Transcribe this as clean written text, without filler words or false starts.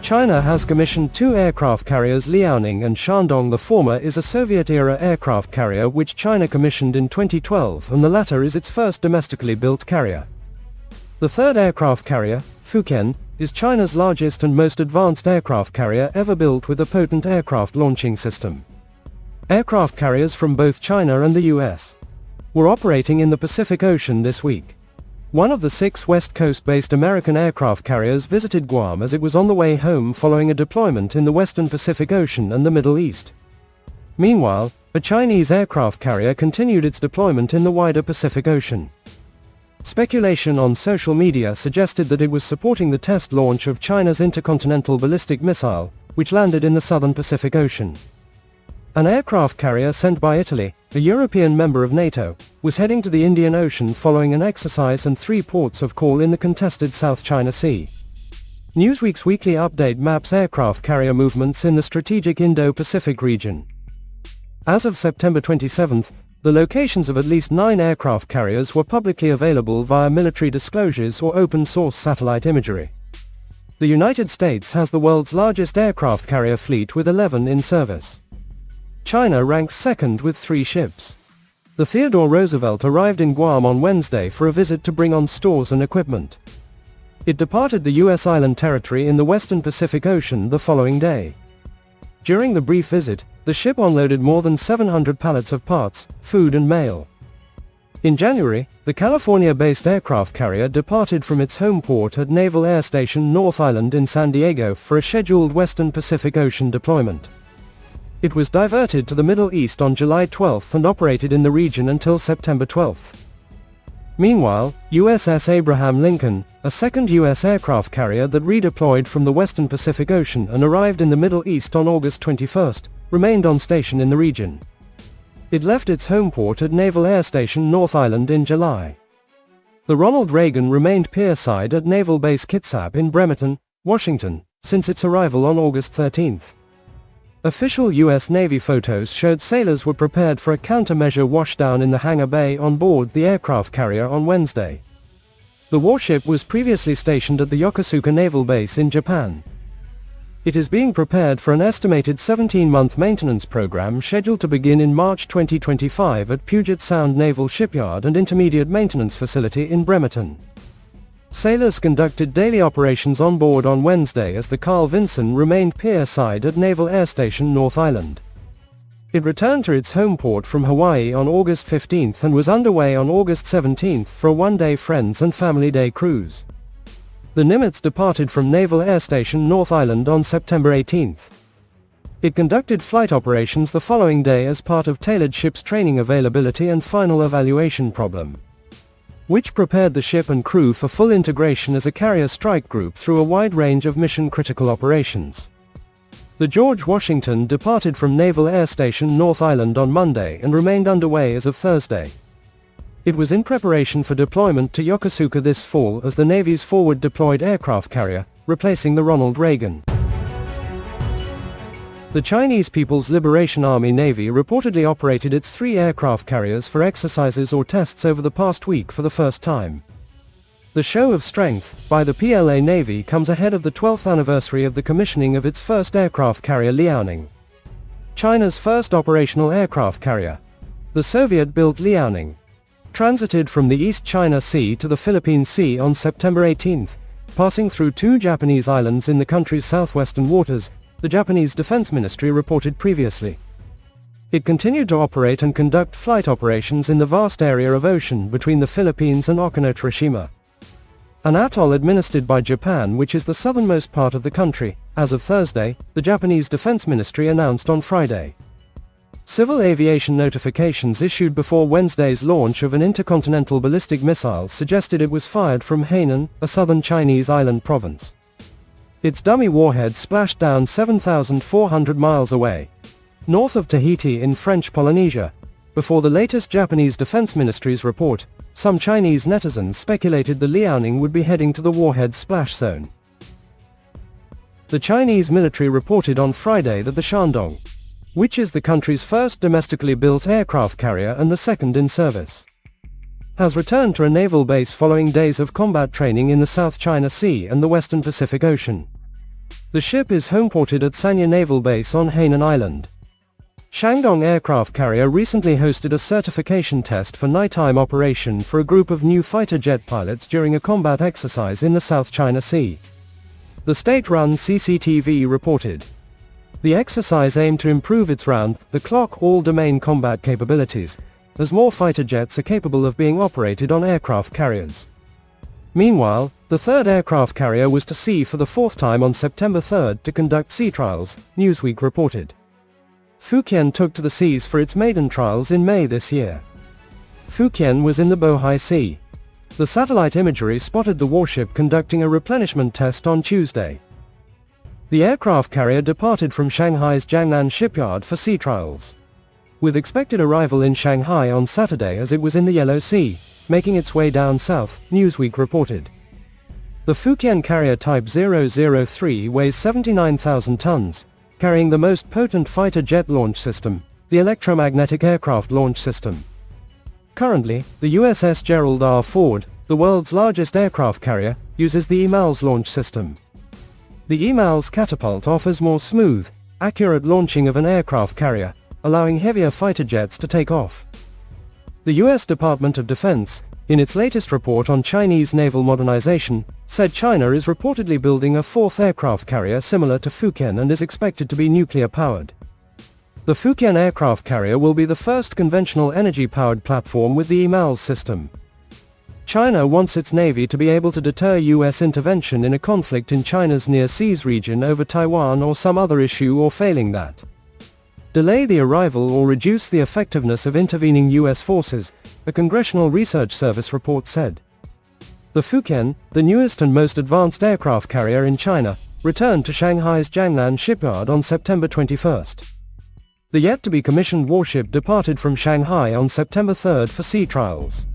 China has commissioned two aircraft carriers, Liaoning and Shandong. The former is a Soviet-era aircraft carrier which China commissioned in 2012, and the latter is its first domestically built carrier. The third aircraft carrier, Fujian, is China's largest and most advanced aircraft carrier ever built with a potent aircraft launching system. Aircraft carriers from both China and the US were operating in the Pacific Ocean this week. One of the 6 West Coast-based American aircraft carriers visited Guam as it was on the way home following a deployment in the Western Pacific Ocean and the Middle East. Meanwhile, a Chinese aircraft carrier continued its deployment in the wider Pacific Ocean. Speculation on social media suggested that it was supporting the test launch of China's intercontinental ballistic missile, which landed in the southern Pacific Ocean. An aircraft carrier sent by Italy, a European member of NATO, was heading to the Indian Ocean following an exercise and 3 ports of call in the contested South China Sea. Newsweek's weekly update maps aircraft carrier movements in the strategic Indo-Pacific region. As of September 27, the locations of at least 9 aircraft carriers were publicly available via military disclosures or open-source satellite imagery. The United States has the world's largest aircraft carrier fleet with 11 in service. China ranks second with 3 ships. The Theodore Roosevelt arrived in Guam on Wednesday for a visit to bring on stores and equipment. It departed the U.S. island territory in the western Pacific Ocean the following day. During the brief visit, the ship unloaded more than 700 pallets of parts, food and mail. In January, the California-based aircraft carrier departed from its home port at Naval Air Station North Island in San Diego for a scheduled western Pacific Ocean deployment. It was diverted to the Middle East on July 12 and operated in the region until September 12. Meanwhile, USS Abraham Lincoln, a second U.S. aircraft carrier that redeployed from the western Pacific Ocean and arrived in the Middle East on August 21, remained on station in the region. It left its home port at Naval Air Station North Island in July. The Ronald Reagan remained pierside at Naval Base Kitsap in Bremerton, Washington, since its arrival on August 13. Official U.S. Navy photos showed sailors were prepared for a countermeasure washdown in the hangar bay on board the aircraft carrier on Wednesday. The warship was previously stationed at the Yokosuka Naval Base in Japan. It is being prepared for an estimated 17-month maintenance program scheduled to begin in March 2025 at Puget Sound Naval Shipyard and Intermediate Maintenance Facility in Bremerton. Sailors conducted daily operations on board on Wednesday as the Carl Vinson remained pierside at Naval Air Station North Island. It returned to its home port from Hawaii on August 15 and was underway on August 17 for a one-day Friends and Family Day cruise. The Nimitz departed from Naval Air Station North Island on September 18. It conducted flight operations the following day as part of tailored ship's training availability and final evaluation problem, which prepared the ship and crew for full integration as a carrier strike group through a wide range of mission-critical operations. The George Washington departed from Naval Air Station North Island on Monday and remained underway as of Thursday. It was in preparation for deployment to Yokosuka this fall as the Navy's forward deployed aircraft carrier, replacing the Ronald Reagan. The Chinese People's Liberation Army Navy reportedly operated its 3 aircraft carriers for exercises or tests over the past week for the first time. The show of strength by the PLA Navy comes ahead of the 12th anniversary of the commissioning of its first aircraft carrier Liaoning, China's first operational aircraft carrier. The Soviet-built Liaoning transited from the East China Sea to the Philippine Sea on September 18, passing through 2 Japanese islands in the country's southwestern waters, the Japanese Defense Ministry reported previously. It continued to operate and conduct flight operations in the vast area of ocean between the Philippines and Okinawa, an atoll administered by Japan, which is the southernmost part of the country, as of Thursday, the Japanese Defense Ministry announced on Friday. Civil aviation notifications issued before Wednesday's launch of an intercontinental ballistic missile suggested it was fired from Hainan, a southern Chinese island province. Its dummy warhead splashed down 7,400 miles away, north of Tahiti in French Polynesia. Before the latest Japanese Defense Ministry's report, some Chinese netizens speculated the Liaoning would be heading to the warhead's splash zone. The Chinese military reported on Friday that the Shandong, which is the country's first domestically built aircraft carrier and the second in service, has returned to a naval base following days of combat training in the South China Sea and the Western Pacific Ocean. The ship is homeported at Sanya Naval Base on Hainan Island. Shandong aircraft carrier recently hosted a certification test for nighttime operation for a group of new fighter jet pilots during a combat exercise in the South China Sea. The state-run CCTV reported. The exercise aimed to improve its round-the-clock all-domain combat capabilities, as more fighter jets are capable of being operated on aircraft carriers. Meanwhile, the third aircraft carrier was to sea for the fourth time on September 3 to conduct sea trials, Newsweek reported. Fujian took to the seas for its maiden trials in May this year. Fujian was in the Bohai Sea. The satellite imagery spotted the warship conducting a replenishment test on Tuesday. The aircraft carrier departed from Shanghai's Jiangnan shipyard for sea trials, with expected arrival in Shanghai on Saturday as it was in the Yellow Sea, making its way down south, Newsweek reported. The Fujian carrier Type 003 weighs 79,000 tons, carrying the most potent fighter jet launch system, the Electromagnetic Aircraft Launch System. Currently, the USS Gerald R. Ford, the world's largest aircraft carrier, uses the EMALS launch system. The EMALS catapult offers more smooth, accurate launching of an aircraft carrier, allowing heavier fighter jets to take off. The U.S. Department of Defense, in its latest report on Chinese naval modernization, said China is reportedly building a fourth aircraft carrier similar to Fujian and is expected to be nuclear-powered. The Fujian aircraft carrier will be the first conventional energy-powered platform with the EMALS system. China wants its navy to be able to deter U.S. intervention in a conflict in China's near seas region over Taiwan or some other issue, or failing that, delay the arrival or reduce the effectiveness of intervening U.S. forces, a Congressional Research Service report said. The Fujian, the newest and most advanced aircraft carrier in China, returned to Shanghai's Jiangnan shipyard on September 21. The yet-to-be-commissioned warship departed from Shanghai on September 3 for sea trials.